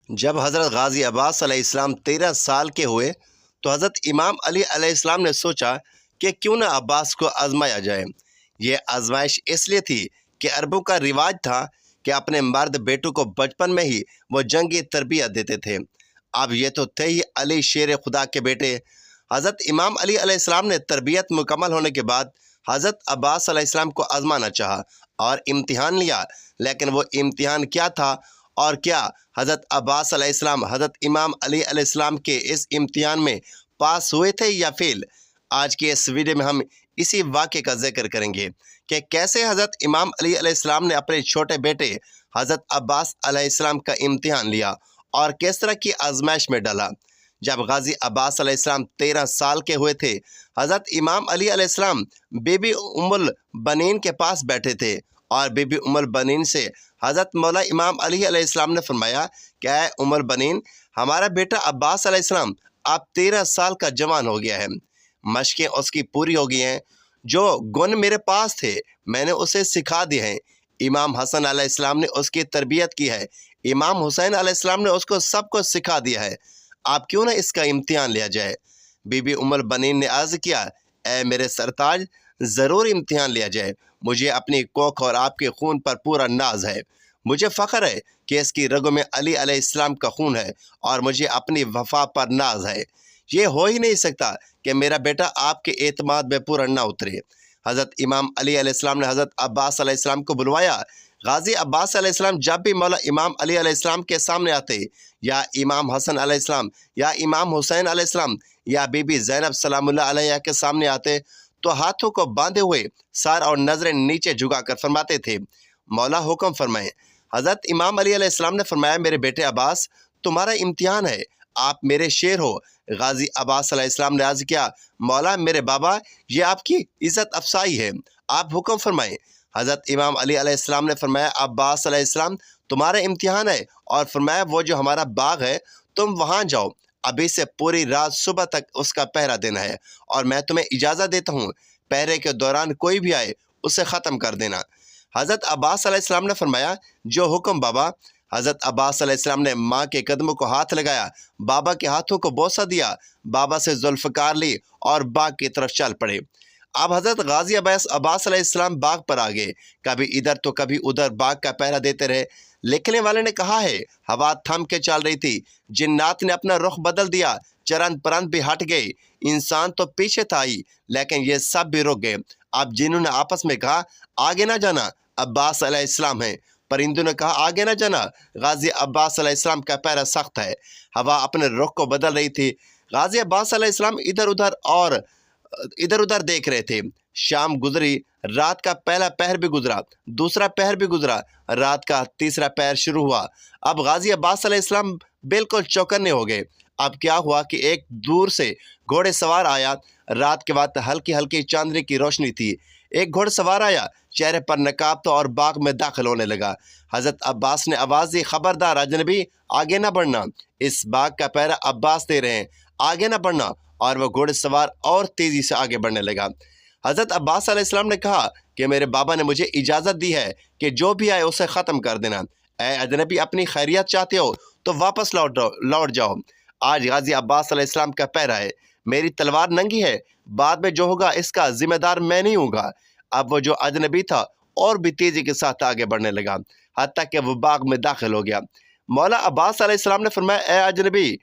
جب حضرت غازی عباس علیہ السلام 13 سال کے ہوئے تو حضرت امام علی علیہ السلام نے سوچا کہ کیوں نہ عباس کو آزمایا جائے۔ یہ آزمائش اس لیے تھی کہ عربوں کا رواج تھا کہ اپنے مرد بیٹوں کو بچپن میں ہی وہ جنگی تربیت دیتے تھے۔ اب یہ تو تھے ہی علی شیر خدا کے بیٹے۔ حضرت امام علی علیہ السلام نے تربیت مکمل ہونے کے بعد حضرت عباس علیہ السلام کو آزمانا چاہا اور امتحان لیا، لیکن وہ امتحان کیا تھا اور کیا حضرت عباس علیہ السلام حضرت امام علی علیہ السلام کے اس امتحان میں پاس ہوئے تھے یا فیل؟ آج کی اس ویڈیو میں ہم اسی واقعے کا ذکر کریں گے کہ کیسے حضرت امام علی علیہ السلام نے اپنے چھوٹے بیٹے حضرت عباس علیہ السلام کا امتحان لیا اور کس طرح کی آزمائش میں ڈالا۔ جب غازی عباس علیہ السلام 13 سال کے ہوئے تھے، حضرت امام علی علیہ السلام بی بی ام البنین کے پاس بیٹھے تھے اور بی بی ام البنین سے حضرت مولا امام علی علیہ السلام نے فرمایا کہ اے ام البنین، ہمارا بیٹا عباس علیہ السلام اب 13 سال کا جوان ہو گیا ہے، مشقیں اس کی پوری ہو گئی ہیں، جو گن میرے پاس تھے میں نے اسے سکھا دی ہیں۔ امام حسن علیہ السلام نے اس کی تربیت کی ہے، امام حسین علیہ السلام نے اس کو سب کو سکھا دیا ہے، آپ کیوں نہ اس کا امتحان لیا جائے؟ بی بی ام البنین نے عرض کیا، اے میرے سرتاج، ضرور امتحان لیا جائے، مجھے اپنی کوکھ اور آپ کے خون پر پورا ناز ہے، مجھے فخر ہے کہ اس کی رگوں میں علی علیہ السلام کا خون ہے اور مجھے اپنی وفا پر ناز ہے، یہ ہو ہی نہیں سکتا کہ میرا بیٹا آپ کے اعتماد میں پورا نہ اترے۔ حضرت امام علی علیہ السلام نے حضرت عباس علیہ السلام کو بلوایا۔ غازی عباس علیہ السلام جب بھی مولا امام علی علیہ السلام کے سامنے آتے، یا امام حسن علیہ السلام یا امام حسین علیہ السلام یا بی بی زینب سلام اللہ علیہ کے سامنے آتے تو ہاتھوں کو باندھے ہوئے سر اور نظریں نیچے جھکا کر فرماتے تھے، مولا حکم فرمائیں۔ حضرت امام علی علیہ السلام نے فرمایا، میرے بیٹے عباس، تمہارا امتحان ہے، آپ میرے شیر ہو۔ غازی عباس علیہ السلام نے عرض کیا، مولا میرے بابا، یہ آپ کی عزت افزائی ہے، آپ حکم فرمائیں۔ حضرت امام علی علیہ السلام نے فرمایا، عباس علیہ السلام، تمہارا امتحان ہے، اور فرمایا وہ جو ہمارا باغ ہے تم وہاں جاؤ، ابھی سے پوری رات صبح تک اس کا پہرا دینا ہے، اور میں تمہیں اجازت دیتا ہوں پہرے کے دوران کوئی بھی آئے اسے ختم کر دینا۔ حضرت عباس علیہ السلام نے فرمایا، جو حکم بابا۔ حضرت عباس علیہ السلام نے ماں کے قدموں کو ہاتھ لگایا، بابا کے ہاتھوں کو بوسہ دیا، بابا سے ذوالفقار لی اور باغ کی طرف چل پڑے۔ اب حضرت غازی عباس علیہ السلام باغ پر آ گئے، کبھی ادھر تو کبھی ادھر باغ کا پہرا دیتے رہے۔ لکھنے والے نے کہا ہے، ہوا تھم کے چل رہی تھی، جنات نے اپنا رخ بدل دیا، چرند پرند بھی ہٹ گئے، انسان تو پیچھے تھا ہی لیکن یہ سب بھی رک گئے۔ اب جنہوں نے آپس میں کہا آگے نہ جانا، عباس علیہ السلام ہے، پرندوں نے کہا آگے نہ جانا، غازی عباس علیہ السلام کا پہرا سخت ہے۔ ہوا اپنے رخ کو بدل رہی تھی، غازی عباس علیہ السلام ادھر ادھر دیکھ رہے تھے۔ شام گزری، رات کا پہلا پہر بھی گزرا، دوسرا پہر بھی گزرا، رات کا تیسرا پہر شروع ہوا۔ اب غازی عباس علیہ السلام بالکل چوکنے ہو گئے۔ اب کیا ہوا کہ ایک دور سے گھوڑے سوار آیا، رات کے وقت ہلکی ہلکی چاندنی کی روشنی تھی، ایک گھوڑ سوار آیا، چہرے پر نقاب تھا اور باغ میں داخل ہونے لگا۔ حضرت عباس نے آواز دی، خبردار اجنبی، آگے نہ بڑھنا، اس باغ کا پہرا عباس دے رہے ہیں، آگے نہ بڑھنا، اور وہ گھوڑے سوار اور تیزی سے آگے بڑھنے لگا۔ حضرت عباس علیہ السلام نے کہا کہ میرے بابا نے مجھے اجازت دی ہے کہ جو بھی آئے اسے ختم کر دینا، اے اجنبی، اپنی خیریت چاہتے ہو تو واپس لوٹ جاؤ، آج غازی عباس علیہ السلام کا پہرا ہے، میری تلوار ننگی ہے، بعد میں جو ہوگا اس کا ذمہ دار میں نہیں ہوں گا۔ اب وہ جو اجنبی تھا اور بھی تیزی کے ساتھ آگے بڑھنے لگا، حتیٰ کہ وہ باغ میں داخل ہو گیا۔ مولا عباس علیہ السلام نے فرمایا، اے اجنبی،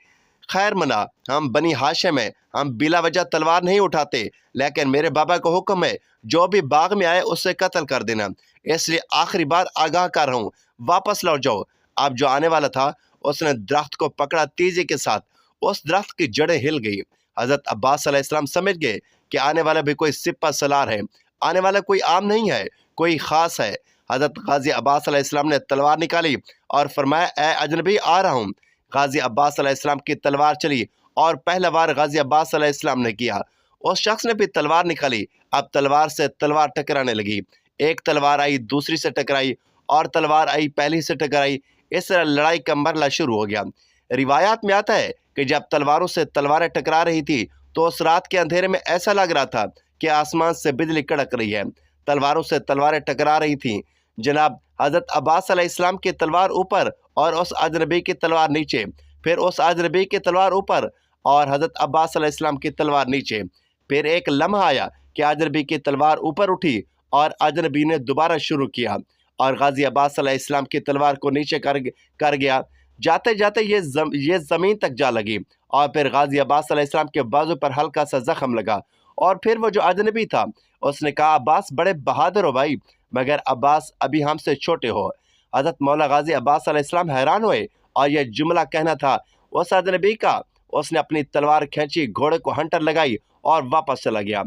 خیر منا، ہم بنی ہاشم ہیں، ہم بلا وجہ تلوار نہیں اٹھاتے، لیکن میرے بابا کا حکم ہے جو بھی باغ میں آئے اسے قتل کر دینا، اس لیے آخری بار آگاہ کر رہا ہوں، واپس لوٹ جاؤ۔ اب جو آنے والا تھا اس نے درخت کو پکڑا تیزی کے ساتھ، اس درخت کی جڑیں ہل گئی۔ حضرت عباس علیہ السلام سمجھ گئے کہ آنے والا بھی کوئی سپہ سالار ہے، آنے والا کوئی عام نہیں ہے، کوئی خاص ہے۔ حضرت غازی عباس علیہ السلام نے تلوار نکالی اور فرمایا، اے اجنبی، آ رہا ہوں۔ غازی عباس علیہ السلام کی تلوار چلی اور پہلا وار غازی عباس علیہ السلام نے کیا، اس شخص نے بھی تلوار نکالی، اب تلوار سے تلوار ٹکرانے لگی، ایک تلوار آئی دوسری سے ٹکرائی اور تلوار آئی پہلی سے ٹکرائی، اس طرح لڑائی کا مرحلہ شروع ہو گیا۔ روایات میں آتا ہے کہ جب تلواروں سے تلواریں ٹکرا رہی تھی تو اس رات کے اندھیرے میں ایسا لگ رہا تھا کہ آسمان سے بجلی کڑک رہی ہے، تلواروں سے تلواریں ٹکرا رہی تھیں۔ جناب حضرت عباس علیہ السلام کی تلوار اوپر اور اس اجنبی کی تلوار نیچے، پھر اس اجنبی کی تلوار اوپر اور حضرت عباس علیہ السلام کی تلوار نیچے۔ پھر ایک لمحہ آیا کہ اجنبی کی تلوار اوپر اٹھی اور اجنبی نے دوبارہ شروع کیا اور غازی عباس علیہ السلام کی تلوار کو نیچے کر گیا۔ جاتے جاتے یہ زمین تک جا لگی اور پھر غازی عباس علیہ السلام کے بازو پر ہلکا سا زخم لگا، اور پھر وہ جو اجنبی تھا اس نے کہا عباس بڑے بہادر ہو بھائی، مگر عباس ابھی ہم سے چھوٹے ہو۔ حضرت مولا غازی عباس علیہ السلام حیران ہوئے اور یہ جملہ کہنا تھا اس اجنبی کا، اس نے اپنی تلوار کھینچی، گھوڑے کو ہنٹر لگائی اور واپس چلا گیا۔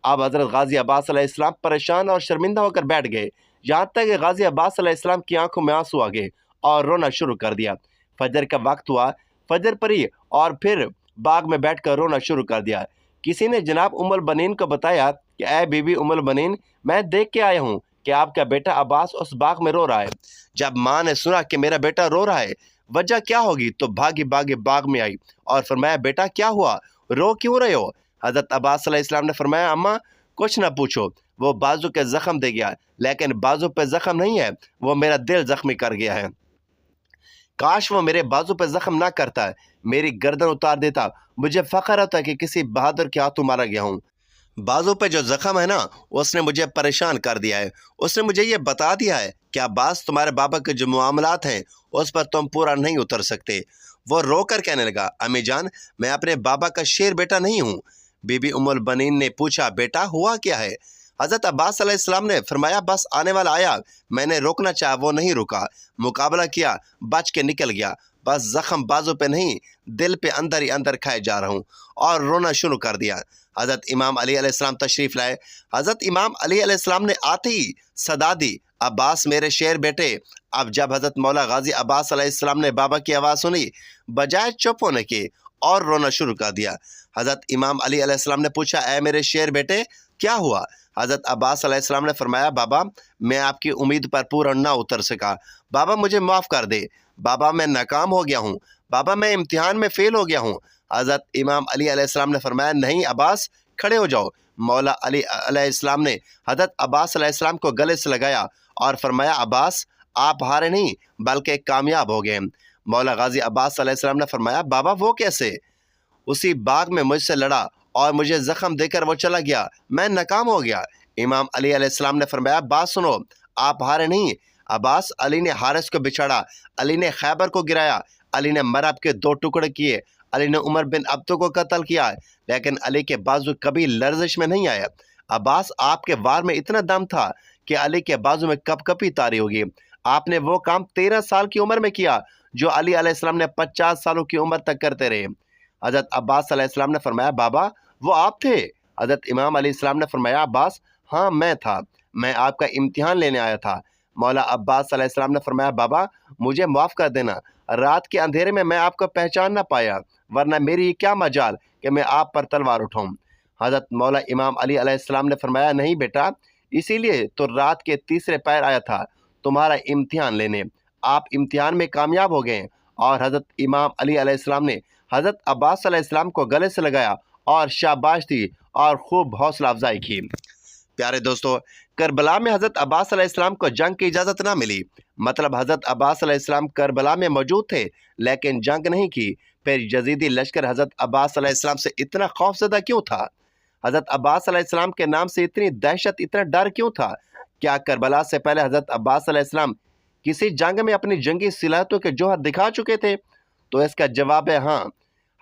اب حضرت غازی عباس علیہ السلام پریشان اور شرمندہ ہو کر بیٹھ گئے، یہاں تک کہ غازی عباس علیہ السلام کی آنکھوں میں آنسو آ گئے اور رونا شروع کر دیا۔ فجر کا وقت ہوا، فجر پڑی اور پھر باغ میں بیٹھ کر رونا شروع کر دیا۔ کسی نے جناب ام البنین کو بتایا کہ اے بی بی ام البنین، میں دیکھ کے آیا ہوں کہ آپ کا بیٹا عباس اس باغ میں رو رہا ہے۔ جب ماں نے سنا کہ میرا بیٹا رو رہا ہے، وجہ کیا ہوگی، تو بھاگی بھاگی باغ میں آئی اور فرمایا بیٹا کیا ہوا، رو کیوں رہے ہو؟ حضرت عباس علیہ السلام نے فرمایا اماں کچھ نہ پوچھو، وہ بازو کے زخم دے گیا، لیکن بازو پہ زخم نہیں ہے، وہ میرا دل زخمی کر گیا ہے۔ کاش وہ میرے بازو پہ زخم نہ کرتا، میری گردن اتار دیتا، مجھے فخر ہوتا کہ کسی بہادر کے ہاتھوں مارا گیا ہوں۔ بازو پہ جو زخم ہے نا، اس نے مجھے پریشان کر دیا ہے۔ اس نے مجھے یہ بتا دیا ہے کہ عباس تمہارے بابا کے جو معاملات ہیں اس پر تم پورا نہیں اتر سکتے۔ وہ رو کر کہنے لگا امی جان میں اپنے بابا کا شیر بیٹا نہیں ہوں۔ بی بی ام البنین نے پوچھا بیٹا ہوا کیا ہے؟ حضرت عباس علیہ السلام نے فرمایا بس آنے والا آیا، میں نے روکنا چاہا وہ نہیں رکا، مقابلہ کیا، بچ کے نکل گیا، بس زخم بازو پہ نہیں دل پہ اندر ہی اندر کھائے جا رہا ہوں، اور رونا شروع کر دیا۔ حضرت امام علی علیہ السلام تشریف لائے۔ حضرت امام علی علیہ السلام نے آتے ہی صدا دی عباس میرے شیر بیٹے۔ اب جب حضرت مولا غازی عباس علیہ السلام نے بابا کی آواز سنی، بجائے چپ ہونے کے اور رونا شروع کر دیا۔ حضرت امام علی علیہ السلام نے پوچھا اے میرے شیر بیٹے کیا ہوا؟ حضرت عباس علیہ السلام نے فرمایا بابا میں آپ کی امید پر پورا نہ اتر سکا، بابا مجھے معاف کر دے، بابا میں ناکام ہو گیا ہوں، بابا میں امتحان میں فیل ہو گیا ہوں۔ حضرت امام علی علیہ السلام نے فرمایا نہیں عباس کھڑے ہو جاؤ۔ مولا علی علیہ السلام نے حضرت عباس علیہ السلام کو گلے سے لگایا اور فرمایا عباس آپ ہارے نہیں بلکہ کامیاب ہو گئے۔ مولا غازی عباس علیہ السلام نے فرمایا بابا وہ کیسے؟ اسی باغ میں مجھ سے لڑا اور مجھے زخم دے کر وہ چلا گیا، میں ناکام ہو گیا۔ امام علی علیہ السلام نے فرمایا بات سنو، آپ ہارے نہیں عباس، علی نے حارث کو بچھاڑا، علی نے خیبر کو گرایا، علی نے مرب کے 2 ٹکڑے کیے، علی نے عمر بن عبدو کو قتل کیا، لیکن علی کے بازو کبھی لرزش میں نہیں آیا۔ عباس آپ کے وار میں اتنا دم تھا کہ علی کے بازو میں کپ کپی طاری ہوگی۔ آپ نے وہ کام 13 سال کی عمر میں کیا جو علی علیہ السلام نے 50 سالوں کی عمر تک کرتے رہے۔ حضرت عباس علیہ السلام نے فرمایا بابا وہ آپ تھے؟ حضرت امام علیہ السلام نے فرمایا عباس ہاں میں تھا، میں آپ کا امتحان لینے آیا تھا۔ مولا عباس علیہ السلام نے فرمایا بابا مجھے معاف کر دینا، رات کے اندھیرے میں آپ کو پہچان نہ پایا، ورنہ میری کیا مجال کہ میں آپ پر تلوار اٹھاؤں۔ حضرت مولا امام علی علیہ السلام نے فرمایا نہیں بیٹا، اسی لیے تو رات کے تیسرے پہر آیا تھا تمہارا امتحان لینے، آپ امتحان میں کامیاب ہو گئے۔ اور حضرت امام علی علیہ السلام نے حضرت عباس علیہ السلام کو گلے سے لگایا اور شاباش دی اور خوب حوصلہ افزائی کی۔ پیارے دوستو، کربلا میں حضرت عباس علیہ السلام کو جنگ کی اجازت نہ ملی، مطلب حضرت عباس علیہ السلام کربلا میں موجود تھے لیکن جنگ نہیں کی۔ پھر یزیدی لشکر حضرت عباس علیہ السلام سے اتنا خوف زدہ کیوں تھا؟ حضرت عباس علیہ السلام کے نام سے اتنی دہشت، اتنا ڈر کیوں تھا؟ کیا کربلا سے پہلے حضرت عباس علیہ السلام کسی جنگ میں اپنی جنگی صلاحیتوں کے جوہر دکھا چکے تھے؟ تو اس کا جواب ہے ہاں۔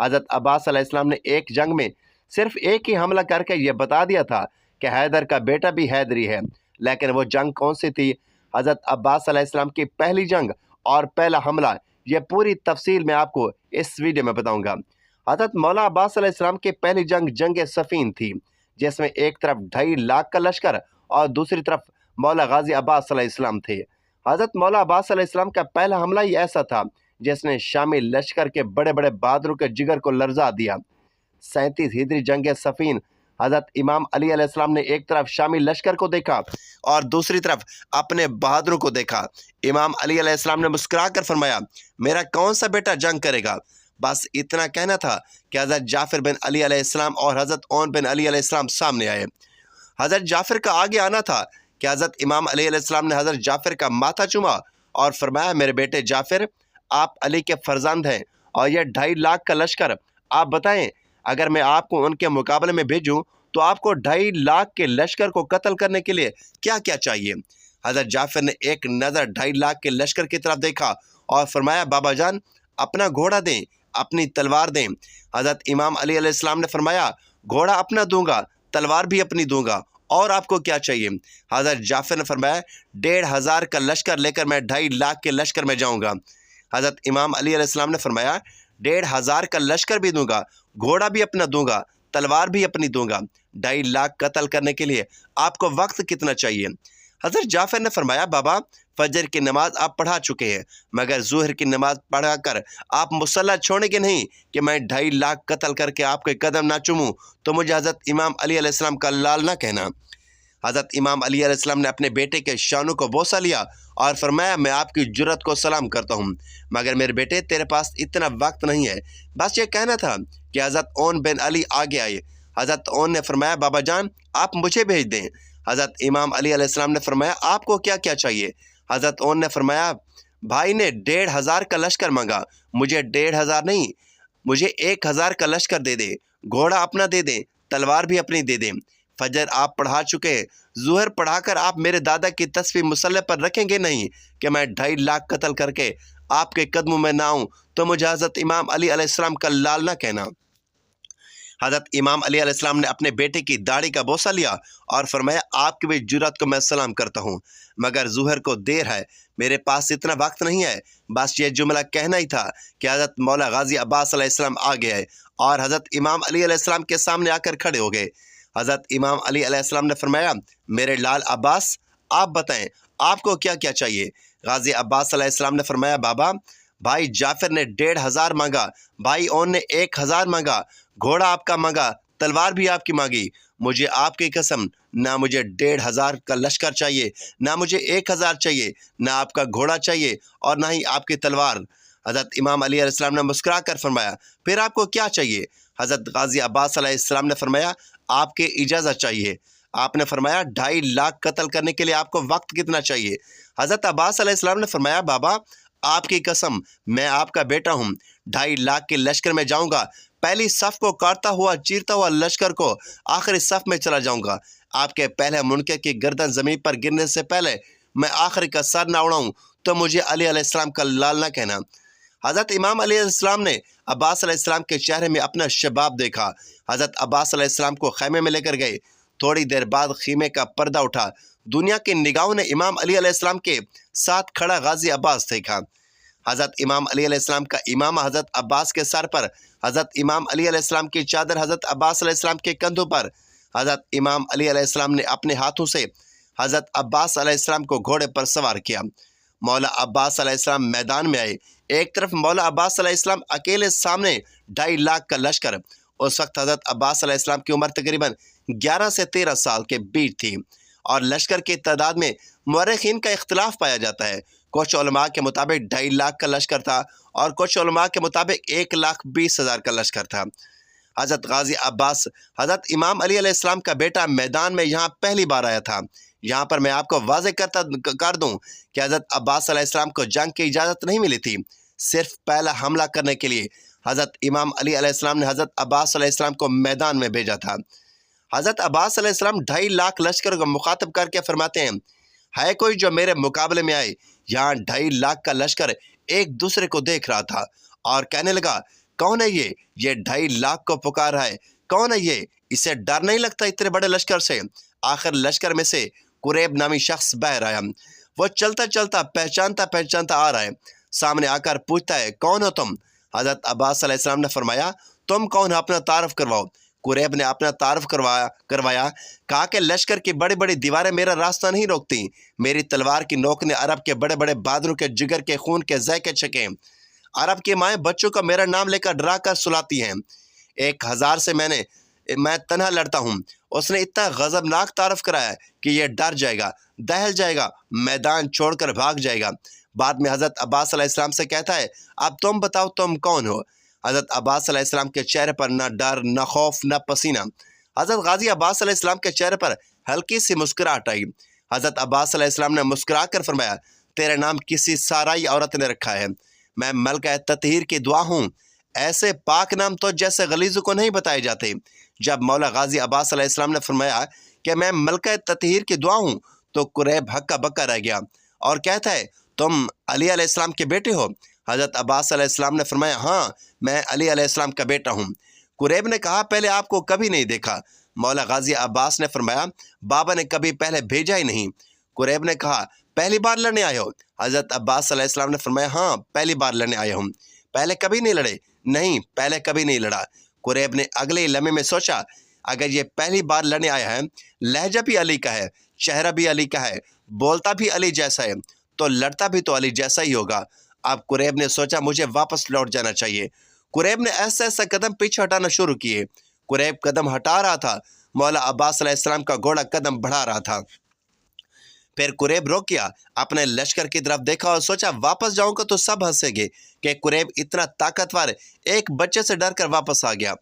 حضرت عباس علیہ السلام نے ایک جنگ میں صرف ایک ہی حملہ کر کے یہ بتا دیا تھا کہ حیدر کا بیٹا بھی حیدری ہے، لیکن وہ جنگ کون سی تھی؟ حضرت عباس علیہ السلام کی پہلی جنگ اور پہلا حملہ، یہ پوری تفصیل میں آپ کو اس ویڈیو میں بتاؤں گا۔ حضرت مولا عباس علیہ السلام کی پہلی جنگ جنگ صفین تھی، جس میں ایک طرف 2.5 لاکھ کا لشکر اور دوسری طرف مولا غازی عباس علیہ السلام تھے۔ حضرت مولا عباس علیہ السلام کا پہلا حملہ ہی ایسا تھا جس نے شامی لشکر کے بڑے بڑے بہادروں کے جگر کو لرزا دیا۔ 37 ہجری جنگ صفین، حضرت امام علی علیہ السلام نے ایک طرف شامی لشکر کو دیکھا اور دوسری طرف اپنے بہادروں کو دیکھا۔ امام علی علیہ السلام نے مسکرا کر فرمایا میرا کون سا بیٹا جنگ کرے گا؟ بس اتنا کہنا تھا کہ حضرت جعفر بن علی علیہ السلام اور حضرت عون بن علی علیہ السلام سامنے آئے۔ حضرت جعفر کا آگے آنا تھا کہ حضرت امام علی علیہ السلام نے حضرت جعفر کا ماتھا چوما اور فرمایا میرے بیٹے جعفر آپ علی کے فرزند ہیں اور یہ 2.5 لاکھ کا لشکر، آپ بتائیں اگر میں آپ کو ان کے مقابلے میں بھیجوں تو آپ کو 2.5 لاکھ کے لشکر کو قتل کرنے کے لیے کیا کیا چاہیے؟ حضرت جعفر نے ایک نظر 2.5 لاکھ کے لشکر کی طرف دیکھا اور فرمایا بابا جان اپنا گھوڑا دیں، اپنی تلوار دیں۔ حضرت امام علی علیہ السلام نے فرمایا گھوڑا اپنا دوں گا، تلوار بھی اپنی دوں گا، اور آپ کو کیا چاہیے؟ حضرت جعفر نے فرمایا 1,500 کا لشکر لے کر میں 2.5 لاکھ کے لشکر میں جاؤں گا۔ حضرت امام علی علیہ السلام نے فرمایا 1,500 کا لشکر بھی دوں گا، گھوڑا بھی اپنا دوں گا، تلوار بھی اپنی دوں گا، 2.5 لاکھ قتل کرنے کے لیے آپ کو وقت کتنا چاہیے؟ حضرت جعفر نے فرمایا بابا فجر کی نماز آپ پڑھا چکے ہیں، مگر ظہر کی نماز پڑھا کر آپ مصلی چھوڑیں گے نہیں کہ میں 2.5 لاکھ قتل کر کے آپ کے قدم نہ چوموں تو مجھے حضرت امام علی علیہ السلام کا لال نہ کہنا۔ حضرت امام علی علیہ السلام نے اپنے بیٹے کے شانوں کو بوسہ لیا اور فرمایا میں آپ کی جرت کو سلام کرتا ہوں، مگر میرے بیٹے تیرے پاس اتنا وقت نہیں ہے، بس یہ کہنا تھا کہ حضرت اون بن علی آگے آئے۔ حضرت اون نے فرمایا بابا جان آپ مجھے بھیج دیں۔ حضرت امام علی علیہ السلام نے فرمایا آپ کو کیا کیا چاہیے؟ حضرت اون نے فرمایا بھائی نے 1,500 کا لشکر مانگا، مجھے 1,500 نہیں، مجھے 1,000 کا لشکر دے دیں، گھوڑا اپنا دے دیں، تلوار بھی اپنی دے دیں۔ فجر آپ پڑھا چکے ہیں، ظہر پڑھا کر آپ میرے دادا کی تصویر مصلی پر رکھیں گے نہیں کہ میں 2.5 لاکھ قتل کر کے آپ کے قدموں میں نہ آؤں تو مجھے حضرت امام علی علیہ السلام کا لال نہ کہنا۔ حضرت امام علی علیہ السلام نے اپنے بیٹے کی داڑھی کا بوسہ لیا اور فرمایا آپ کی بھی جرات کو میں سلام کرتا ہوں، مگر ظہر کو دیر ہے، میرے پاس اتنا وقت نہیں ہے۔ بس یہ جملہ کہنا ہی تھا کہ حضرت مولا غازی عباس علیہ السلام آ گئے اور حضرت امام علی علیہ السلام کے سامنے آ کر کھڑے ہو گئے۔ حضرت امام علی علیہ السلام نے فرمایا میرے لال عباس آپ بتائیں آپ کو کیا کیا چاہیے؟ غازی عباس علیہ السلام نے فرمایا بابا بھائی جعفر نے 1,500 مانگا، بھائی اون نے 1,000 مانگا، گھوڑا آپ کا مانگا، تلوار بھی آپ کی مانگی، مجھے آپ کی قسم نہ مجھے 1,500 کا لشکر چاہیے، نہ مجھے 1,000 چاہیے، نہ آپ کا گھوڑا چاہیے اور نہ ہی آپ کی تلوار۔ حضرت امام علی علیہ السلام نے مسکرا کر فرمایا پھر آپ کو کیا چاہیے؟ حضرت غازی عباس علیہ السلام نے فرمایا آپ کی اجازت چاہیے۔ آپ نے فرمایا 2.5 لاکھ قتل کرنے کے لیے آپ کو وقت کتنا چاہیے؟ حضرت عباس علیہ السلام نے فرمایا بابا آپ کی قسم میں آپ کا بیٹا ہوں، 2.5 لاکھ کے لشکر میں جاؤں گا، پہلی صف کو کاٹتا ہوا چیرتا ہوا لشکر کو آخری صف میں چلا جاؤں گا، آپ کے پہلے منکر کی گردن زمین پر گرنے سے پہلے میں آخری کا سر نہ اڑاؤں تو مجھے علی علیہ السلام کا لال نہ کہنا۔ حضرت امام علیہ السلام نے عباس علیہ السلام کے چہرے میں اپنا شباب دیکھا۔ حضرت عباس علیہ السلام کو خیمے میں لے کر گئے۔ تھوڑی دیر بعد خیمے کا پردہ اٹھا، دنیا کی نگاہوں نے امام علی علیہ السلام کے ساتھ کھڑا غازی عباس دیکھا۔ حضرت امام علی علیہ السلام کا امامہ حضرت عباس کے سر پر، حضرت امام علی علیہ السلام کی چادر حضرت عباس علیہ السلام کے کندھوں پر۔ حضرت امام علی علیہ السلام نے اپنے ہاتھوں سے حضرت عباس علیہ السلام کو گھوڑے پر سوار کیا۔ مولا عباس علیہ السلام میدان میں آئے، ایک طرف مولا عباس علیہ السلام اکیلے، سامنے 2.5 لاکھ کا لشکر۔ اس وقت حضرت عباس علیہ السلام کی عمر تقریباً 11 سے 13 سال کے بیچ تھی، اور لشکر کی تعداد میں مورخین کا اختلاف پایا جاتا ہے۔ کچھ علماء کے مطابق 2.5 لاکھ کا لشکر تھا اور کچھ علماء کے مطابق 1,20,000 کا لشکر تھا۔ حضرت غازی عباس حضرت امام علی علیہ السلام کا بیٹا میدان میں یہاں پہلی بار آیا تھا۔ یہاں پر میں آپ کو واضح کر دوں کہ حضرت عباس علیہ السلام کو جنگ کی اجازت نہیں ملی تھی، صرف پہلا حملہ کرنے کے لیے حضرت امام علی علیہ السلام نے حضرت عباس علیہ السلام کو میدان میں بھیجا تھا۔ حضرت عباس علیہ السلام 2.5 لاکھ لشکر کو مخاطب کر کے فرماتے ہیں ہے کوئی جو میرے مقابلے میں آئے؟ یہاں 2.5 لاکھ کا لشکر ایک دوسرے کو دیکھ رہا تھا اور کہنے لگا کون ہے یہ 2.5 لاکھ کو پکار رہا ہے، کون ہے یہ، اسے ڈر نہیں لگتا اتنے بڑے لشکر سے؟ آخر لشکر میں سے قریب نامی شخص باہر آیا، وہ چلتا چلتا پہچانتا آ رہا ہے، سامنے آ کر پوچھتا ہے کون ہو تم؟ حضرت عباس علیہ السلام نے فرمایا تم کون ہو، اپنا تعارف کرواؤ۔ قریب نے اپنا تعارف کروایا، کہا کہ لشکر کی بڑی بڑی دیواریں میرا راستہ نہیں روکتی، میری تلوار کی نوک نے عرب کے بڑے بڑے بہادروں کے جگر کے خون کے ذائقے چکے، عرب کی مائیں بچوں کو میرا نام لے کر ڈرا کر سلاتی ہیں، 1,000 سے میں تنہا لڑتا ہوں۔ اس نے اتنا غضبناک تعارف کرایا کہ یہ ڈر جائے گا، دہل جائے گا، میدان چھوڑ کر بھاگ جائے گا۔ بعد میں حضرت عباس علیہ السلام سے کہتا ہے اب تم بتاؤ تم کون ہو؟ حضرت عباس علیہ السلام کے چہرے پر نہ ڈر، نہ خوف، نہ پسینہ۔ حضرت غازی عباس علیہ السلام کے چہرے پر ہلکی سی مسکراہٹ آئی۔ حضرت عباس علیہ السلام نے مسکرا کر فرمایا تیرا نام کسی سارائی عورت نے رکھا ہے، میں ملکہ تطہیر کی دعا ہوں۔ ایسے پاک نام تو جیسے غلیظوں کو نہیں بتائے جاتے۔ جب مولا غازی عباس علیہ السلام نے فرمایا کہ میں ملکہ تطہیر کی دعا ہوں تو قریب ہکا بکا رہ گیا اور کہتا ہے تم علی علیہ السلام کے بیٹے ہو؟ حضرت عباس علیہ السلام نے فرمایا ہاں میں علی علیہ السلام کا بیٹا ہوں۔ قریب نے کہا پہلے آپ کو کبھی نہیں دیکھا۔ مولا غازی عباس نے فرمایا بابا نے کبھی پہلے بھیجا ہی نہیں۔ قریب نے کہا پہلی بار لڑنے آئے ہو؟ حضرت عباس علیہ السلام نے فرمایا ہاں پہلی بار لڑنے آیا ہوں۔ پہلے کبھی نہیں لڑے؟ نہیں پہلے کبھی نہیں لڑا۔ قریب نے اگلے لمحے میں سوچا اگر یہ پہلی بار لڑنے آیا ہے، لہجہ بھی علی کا ہے، چہرہ بھی علی کا ہے، بولتا بھی علی جیسا ہے، تو لڑتا بھی تو علی جیسا ہی ہوگا۔ اب قریب نے سوچا مجھے واپس لوٹ جانا چاہیے۔ قریب نے ایسا ایسا قدم پیچھے ہٹانا شروع کیے۔ قریب قدم ہٹا رہا تھا، مولا عباس علیہ السلام کا گھوڑا قدم بڑھا رہا تھا۔ پھر قریب روک گیا، اپنے لشکر کی طرف دیکھا اور سوچا واپس جاؤں گا تو سب ہنسیں گے کہ قریب اتنا طاقتور ایک بچے سے ڈر کر واپس آ گیا۔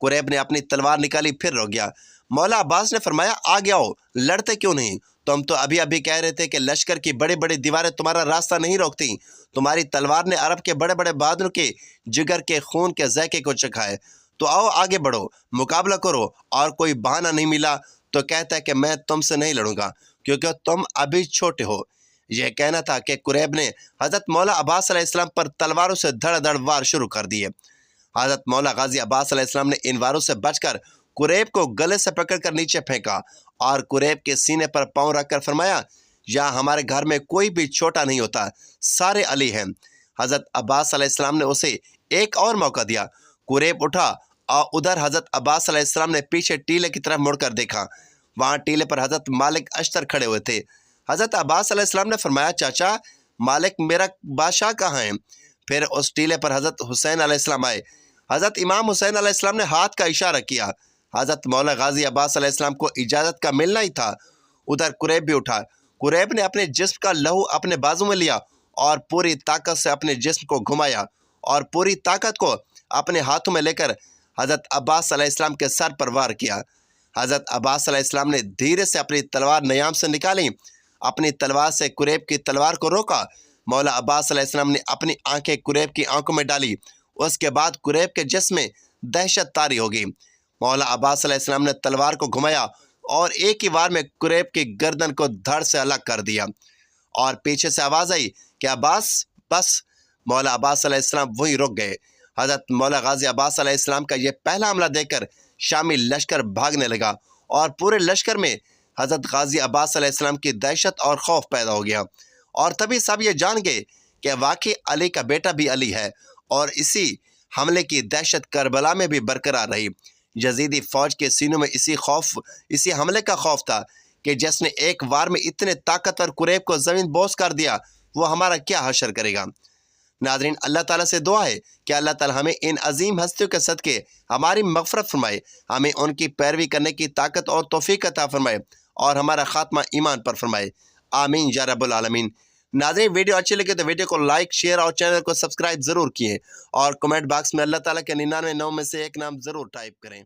قریب نے اپنی تلوار نکالی پھر روک گیا۔ مولا عباس نے فرمایا آگے آؤ، لڑتے کیوں نہیں؟ تم تو ابھی کہہ رہے تھے کہ لشکر کی بڑی بڑی دیواریں تمہارا راستہ نہیں روکتی۔ تمہاری تلوار نے عرب کے بڑے بڑے بہادروں کے جگر کے خون کے ذائقے کو چکھا ہے۔ تو آؤ آگے بڑھو، مقابلہ کرو، اور کوئی بہانہ نہیں ملا تو کہتا ہے کہ میں تم سے نہیں لڑوں گا کیونکہ تم ابھی چھوٹے ہو۔ یہ کہنا تھا کہ قریب نے حضرت مولا عباس علیہ السلام پر تلواروں سے دھڑ دھڑ وار شروع کر دیے۔ حضرت مولا غازی عباس علیہ السلام نے ان واروں سے بچ کر قریب کو گلے سے پکڑ کر نیچے پھینکا اور قریب کے سینے پر پاؤں رکھ کر فرمایا یہاں ہمارے گھر میں کوئی بھی چھوٹا نہیں ہوتا، سارے علی ہیں۔ حضرت عباس علیہ السلام نے اسے ایک اور موقع دیا۔ قریب اٹھا اور ادھر حضرت عباس علیہ السلام نے پیچھے ٹیلے کی طرف مڑ کر دیکھا۔ وہاں ٹیلے پر حضرت مالک اشتر کھڑے ہوئے تھے۔ حضرت عباس علیہ السلام نے فرمایا چاچا مالک میرا بادشاہ کہاں ہیں؟ پھر اس ٹیلے پر حضرت حسین علیہ السلام آئے۔ حضرت امام حسین علیہ السلام نے ہاتھ کا اشارہ کیا۔ حضرت مولا غازی عباس علیہ السلام کو اجازت کا ملنا ہی تھا۔ ادھر قریب بھی اٹھا۔ قریب نے اپنے جسم کا لہو اپنے بازو میں لیا اور پوری طاقت سے اپنے جسم کو گھمایا اور پوری طاقت کو اپنے ہاتھوں میں لے کر حضرت عباس علیہ السلام کے سر پر وار کیا۔ حضرت عباس علیہ السلام نے دھیرے سے اپنی تلوار نیام سے نکالی، اپنی تلوار سے قریب کی تلوار کو روکا۔ مولا عباس علیہ السلام نے اپنی آنکھیں قریب کی آنکھوں میں ڈالی۔ اس کے بعد قریب کے جسم میں دہشت طاری ہوگی۔ مولا عباس علیہ السلام نے تلوار کو گھمایا اور ایک ہی وار میں قریب کی گردن کو دھڑ سے الگ کر دیا اور پیچھے سے آواز آئی کہ عباس بس۔ مولا عباس علیہ السلام وہی رک گئے۔ حضرت مولا غازی عباس علیہ السلام کا یہ پہلا حملہ دیکھ کر شامی لشکر بھاگنے لگا اور پورے لشکر میں حضرت غازی عباس علیہ السلام کی دہشت اور خوف پیدا ہو گیا، اور تبھی سب یہ جان گئے کہ واقعی علی کا بیٹا بھی علی ہے، اور اسی حملے کی دہشت کربلا میں بھی برقرار رہی۔ یزیدی فوج کے سینوں میں اسی حملے کا خوف تھا کہ جس نے ایک وار میں اتنے طاقتور قریب کو زمین بوس کر دیا وہ ہمارا کیا حشر کرے گا۔ ناظرین اللہ تعالیٰ سے دعا ہے کہ اللہ تعالیٰ ہمیں ان عظیم ہستیوں کے صدقے ہماری مغفرت فرمائے، ہمیں ان کی پیروی کرنے کی طاقت اور توفیق عطا فرمائے اور ہمارا خاتمہ ایمان پر فرمائے، آمین یا رب العالمین۔ ناظرین ویڈیو اچھی لگے تو ویڈیو کو لائک شیئر اور چینل کو سبسکرائب ضرور کیے، اور کمنٹ باکس میں اللہ تعالیٰ کے 99 نام میں سے ایک نام ضرور ٹائپ کریں۔